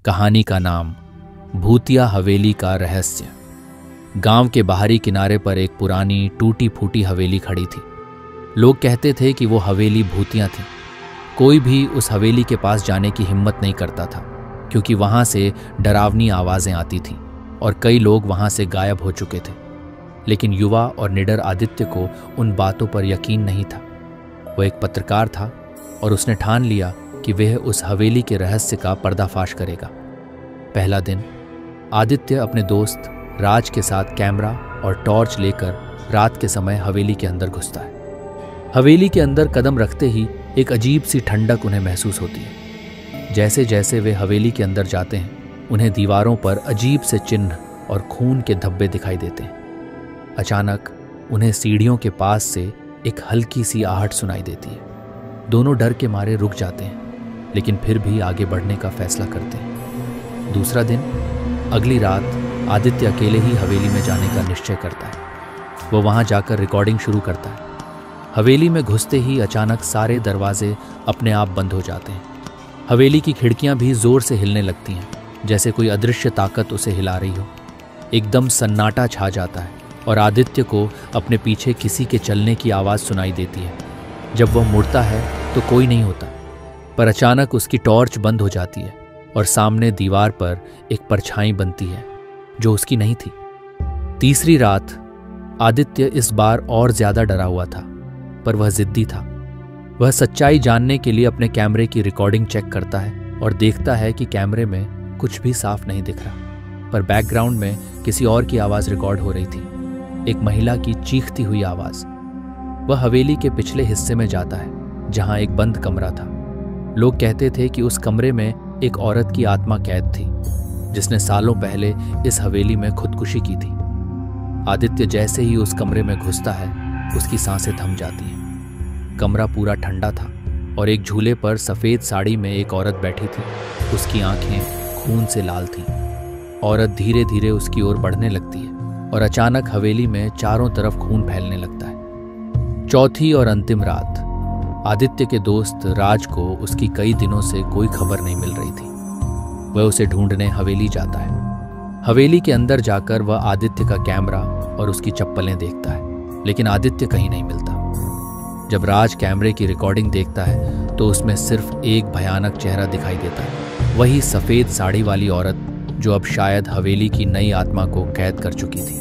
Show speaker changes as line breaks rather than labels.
कहानी का नाम भूतिया हवेली का रहस्य। गांव के बाहरी किनारे पर एक पुरानी टूटी फूटी हवेली खड़ी थी। लोग कहते थे कि वो हवेली भूतिया थी। कोई भी उस हवेली के पास जाने की हिम्मत नहीं करता था, क्योंकि वहां से डरावनी आवाज़ें आती थीं और कई लोग वहां से गायब हो चुके थे। लेकिन युवा और निडर आदित्य को उन बातों पर यकीन नहीं था। वो एक पत्रकार था और उसने ठान लिया कि वह उस हवेली के रहस्य का पर्दाफाश करेगा। पहला दिन आदित्य अपने दोस्त राज के साथ कैमरा और टॉर्च लेकर रात के समय हवेली के अंदर घुसता है। हवेली के अंदर कदम रखते ही एक अजीब सी ठंडक उन्हें महसूस होती है। जैसे जैसे वे हवेली के अंदर जाते हैं, उन्हें दीवारों पर अजीब से चिन्ह और खून के धब्बे दिखाई देते हैं। अचानक उन्हें सीढ़ियों के पास से एक हल्की सी आहट सुनाई देती है। दोनों डर के मारे रुक जाते हैं, लेकिन फिर भी आगे बढ़ने का फैसला करते हैं। दूसरा दिन, अगली रात आदित्य अकेले ही हवेली में जाने का निश्चय करता है। वो वहां जाकर रिकॉर्डिंग शुरू करता है। हवेली में घुसते ही अचानक सारे दरवाजे अपने आप बंद हो जाते हैं। हवेली की खिड़कियां भी जोर से हिलने लगती हैं, जैसे कोई अदृश्य ताकत उसे हिला रही हो। एकदम सन्नाटा छा जाता है और आदित्य को अपने पीछे किसी के चलने की आवाज़ सुनाई देती है। जब वह मुड़ता है तो कोई नहीं होता, पर अचानक उसकी टॉर्च बंद हो जाती है और सामने दीवार पर एक परछाई बनती है जो उसकी नहीं थी। तीसरी रात आदित्य इस बार और ज्यादा डरा हुआ था, पर वह जिद्दी था। वह सच्चाई जानने के लिए अपने कैमरे की रिकॉर्डिंग चेक करता है और देखता है कि कैमरे में कुछ भी साफ नहीं दिख रहा, पर बैकग्राउंड में किसी और की आवाज़ रिकॉर्ड हो रही थी, एक महिला की चीखती हुई आवाज़। वह हवेली के पिछले हिस्से में जाता है, जहां एक बंद कमरा था। लोग कहते थे कि उस कमरे में एक औरत की आत्मा कैद थी, जिसने सालों पहले इस हवेली में खुदकुशी की थी। आदित्य जैसे ही उस कमरे में घुसता है, उसकी सांसें थम जाती हैं। कमरा पूरा ठंडा था और एक झूले पर सफ़ेद साड़ी में एक औरत बैठी थी। उसकी आंखें खून से लाल थीं। औरत धीरे धीरे उसकी ओर बढ़ने लगती है और अचानक हवेली में चारों तरफ खून फैलने लगता है। चौथी और अंतिम रात, आदित्य के दोस्त राज को उसकी कई दिनों से कोई खबर नहीं मिल रही थी। वह उसे ढूंढने हवेली जाता है। हवेली के अंदर जाकर वह आदित्य का कैमरा और उसकी चप्पलें देखता है, लेकिन आदित्य कहीं नहीं मिलता। जब राज कैमरे की रिकॉर्डिंग देखता है तो उसमें सिर्फ एक भयानक चेहरा दिखाई देता है, वही सफ़ेद साड़ी वाली औरत जो अब शायद हवेली की नई आत्मा को कैद कर चुकी थी।